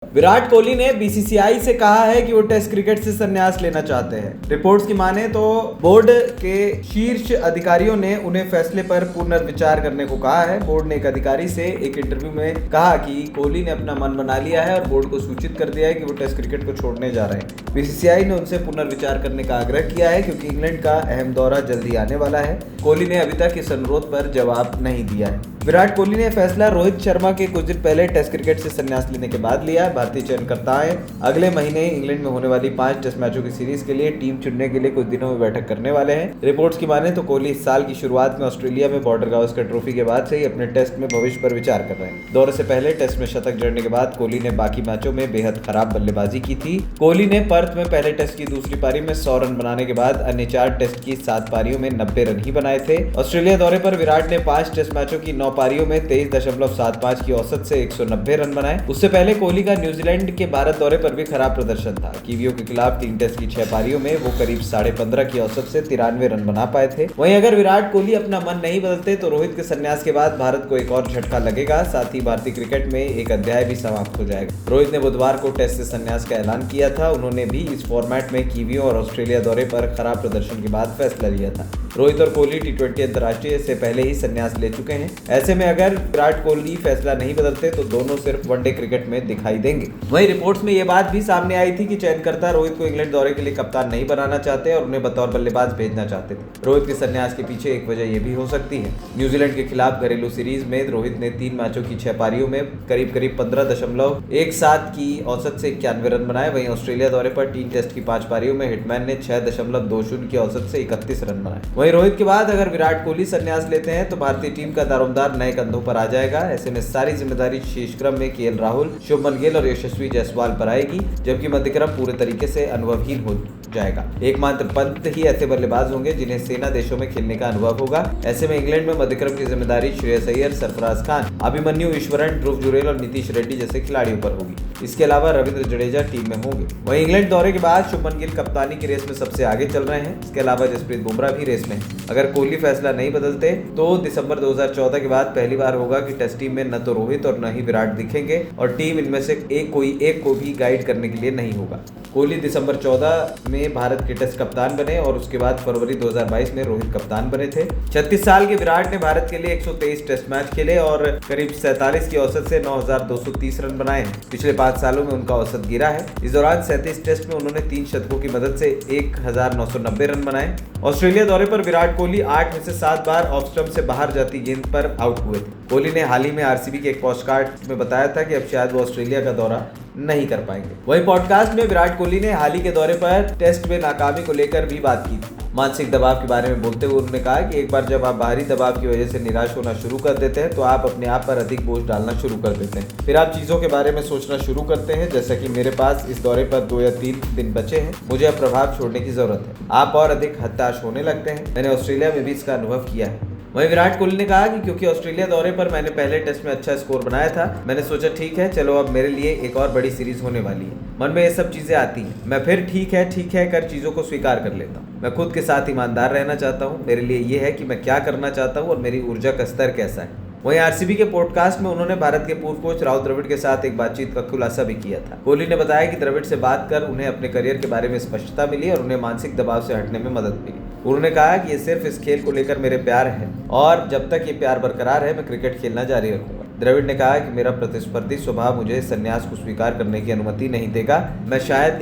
विराट कोहली ने बीसीसीआई से कहा है कि वो टेस्ट क्रिकेट से संन्यास लेना चाहते हैं। रिपोर्ट्स की माने तो बोर्ड के शीर्ष अधिकारियों ने उन्हें फैसले पर पुनर्विचार करने को कहा है। बोर्ड ने एक अधिकारी से एक इंटरव्यू में कहा कि कोहली ने अपना मन बना लिया है और बोर्ड को सूचित कर दिया है कि वो टेस्ट क्रिकेट को छोड़ने जा रहे हैं। बीसीसीआई ने उनसे पुनर्विचार करने का आग्रह किया है क्योंकि इंग्लैंड का अहम दौरा जल्दी आने वाला है। कोहली ने अभी तक इस अनुरोध पर जवाब नहीं दिया है। विराट कोहली ने फैसला रोहित शर्मा के कुछ दिन पहले टेस्ट क्रिकेट से संन्यास लेने के बाद लिया है। भारतीय चयनकर्ताएं अगले महीने इंग्लैंड में होने वाली 5 टेस्ट मैचों की सीरीज के लिए टीम चुनने के लिए कुछ दिनों में बैठक करने वाले हैं। रिपोर्ट्स की माने तो कोहली इस साल की शुरुआत में ऑस्ट्रेलिया में बॉर्डर गावस्कर ट्रॉफी के बाद से ही अपने टेस्ट में भविष्य पर विचार कर रहे हैं। दौरे से पहले टेस्ट में शतक जड़ने के बाद कोहली ने बाकी मैचों में बेहद खराब बल्लेबाजी की थी। कोहली ने पर्थ में पहले टेस्ट की दूसरी पारी में 100 रन बनाने के बाद अन्य 4 टेस्ट की 7 पारियों में 90 रन ही बनाए थे। ऑस्ट्रेलिया दौरे पर विराट ने 5 टेस्ट मैचों की 9 पारियों में 23.75 की औसत से 190 रन बनाए। उससे पहले कोहली का न्यूजीलैंड के भारत दौरे पर भी खराब प्रदर्शन था। कीवियों के खिलाफ 3 टेस्ट की 6 पारियों में वो करीब 15.5 की औसत से 93 रन बना पाए थे। वहीं अगर विराट कोहली अपना मन नहीं बदलते तो रोहित के संन्यास के बाद भारत को एक और झटका लगेगा। साथ ही भारतीय क्रिकेट में एक अध्याय भी समाप्त हो जाएगा। रोहित ने बुधवार को टेस्ट से संन्यास का ऐलान किया था। उन्होंने भी इस फॉर्मेट में कीवियों और ऑस्ट्रेलिया दौरे पर खराब प्रदर्शन के बाद फैसला लिया था। रोहित और कोहली टी20 अंतर्राष्ट्रीय से पहले ही संन्यास ले चुके हैं। ऐसे में अगर विराट कोहली फैसला नहीं बदलते तो दोनों सिर्फ वनडे क्रिकेट में दिखाई देंगे। वहीं रिपोर्ट्स में यह बात भी सामने आई थी कि चयनकर्ता रोहित को इंग्लैंड दौरे के लिए कप्तान नहीं बनाना चाहते और उन्हें बतौर बल्लेबाज भेजना चाहते थे। रोहित के संन्यास के पीछे एक वजह यह भी हो सकती है। न्यूजीलैंड के खिलाफ घरेलू सीरीज में रोहित ने 3 मैचों की 6 पारियों में करीब 15.17 की औसत से 91 रन बनाए। वहीं ऑस्ट्रेलिया दौरे पर 3 टेस्ट की 5 पारियों में हिटमैन ने 6.20 की औसत से 31 रन बनाए। वहीं रोहित के बाद अगर विराट कोहली संन्यास लेते हैं तो भारतीय टीम का दारोमदार नए कंधों पर आ जाएगा। ऐसे में सारी जिम्मेदारी शीर्ष क्रम में केएल राहुल, शुभमन गिल और यशस्वी जायसवाल पर आएगी, जबकि मध्यक्रम पूरे तरीके से अनुभवहीन हो जाएगा। एकमात्र पंत ही ऐसे बल्लेबाज होंगे जिन्हें सेना देशों में खेलने का अनुभव होगा। ऐसे में इंग्लैंड में मध्यक्रम की जिम्मेदारी श्रेयस अय्यर, सरफराज खान, अभिमन्यु ईश्वरन, ध्रुव जुरेल और नीतीश रेड्डी जैसे खिलाड़ियों पर होगी। इसके अलावा रविंद्र जडेजा टीम में होंगे। वहीं इंग्लैंड दौरे के बाद शुभमन गिल कप्तानी की रेस में सबसे आगे चल रहे हैं। इसके अलावा जसप्रीत बुमराह भी रेस में है। अगर कोहली फैसला नहीं बदलते तो दिसंबर 2014 के बाद पहली बार होगा कि टेस्ट टीम में न तो रोहित और न ही विराट दिखेंगे और टीम इनमें से कोई एक को भी गाइड करने के लिए नहीं होगा। कोहली दिसंबर 14 में भारत के टेस्ट कप्तान बने और उसके बाद फरवरी 2022 में रोहित कप्तान बने थे। 36 साल के विराट ने भारत के लिए 123 टेस्ट मैच खेले और करीब 47 की औसत से 9,230 रन बनाए हैं। पिछले 5 सालों में उनका औसत गिरा है। इस दौरान 37 टेस्ट में उन्होंने 3 शतकों की मदद से 1,990 रन बनाए। ऑस्ट्रेलिया दौरे पर विराट कोहली 8 में से 7 बार ऑफ स्टंप से बाहर जाती गेंद पर आउट हुए थे। कोहली ने हाल ही में आरसीबी के एक पॉडकास्ट में बताया था कि अब शायद वो ऑस्ट्रेलिया का दौरा नहीं कर पाएंगे। वहीं पॉडकास्ट में विराट कोहली ने हाल ही के दौरे पर टेस्ट में नाकामी को लेकर भी बात की थी। मानसिक दबाव के बारे में बोलते हुए उन्होंने कहा कि एक बार जब आप बाहरी दबाव की वजह से निराश होना शुरू कर देते हैं तो आप अपने आप पर अधिक बोझ डालना शुरू कर देते हैं। फिर आप चीज़ों के बारे में सोचना शुरू करते हैं, जैसा कि मेरे पास इस दौरे पर 2 या 3 दिन बचे हैं, मुझे अब प्रभाव छोड़ने की जरूरत है। आप और अधिक हताश होने लगते हैं। मैंने ऑस्ट्रेलिया में भी इसका अनुभव किया है। वहीं विराट कोहली ने कहा कि क्योंकि ऑस्ट्रेलिया दौरे पर मैंने पहले टेस्ट में अच्छा स्कोर बनाया था, मैंने सोचा ठीक है, चलो अब मेरे लिए एक और बड़ी सीरीज होने वाली है। मन में ये सब चीजें आती हैं। मैं फिर ठीक है कर चीजों को स्वीकार कर लेता हूँ। मैं खुद के साथ ईमानदार रहना चाहता हूँ। मेरे लिए ये है कि मैं क्या करना चाहता हूँ और मेरी ऊर्जा का स्तर कैसा है। वहीं आरसीबी के पॉडकास्ट में उन्होंने भारत के पूर्व कोच राहुल द्रविड़ के साथ एक बातचीत का खुलासा भी किया था। कोहली ने बताया कि द्रविड़ से बात कर उन्हें अपने करियर के बारे में स्पष्टता मिली और उन्हें मानसिक दबाव से हटने में मदद मिली। उन्होंने कहा कि ये सिर्फ इस खेल को लेकर मेरे प्यार है और जब तक ये प्यार बरकरार है मैं क्रिकेट खेलना जारी रखूंगा। द्रविड़ ने कहा कि मेरा प्रतिस्पर्धी स्वभाव मुझे संन्यास को स्वीकार करने की अनुमति नहीं देगा। मैं शायद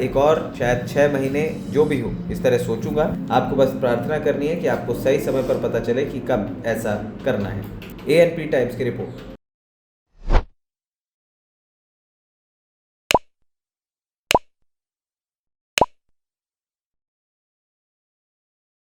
6 महीने जो भी हो इस तरह सोचूंगा। आपको बस प्रार्थना करनी है कि आपको सही समय पर पता चले कि कब ऐसा करना है। एएनपी टाइम्स की रिपोर्ट।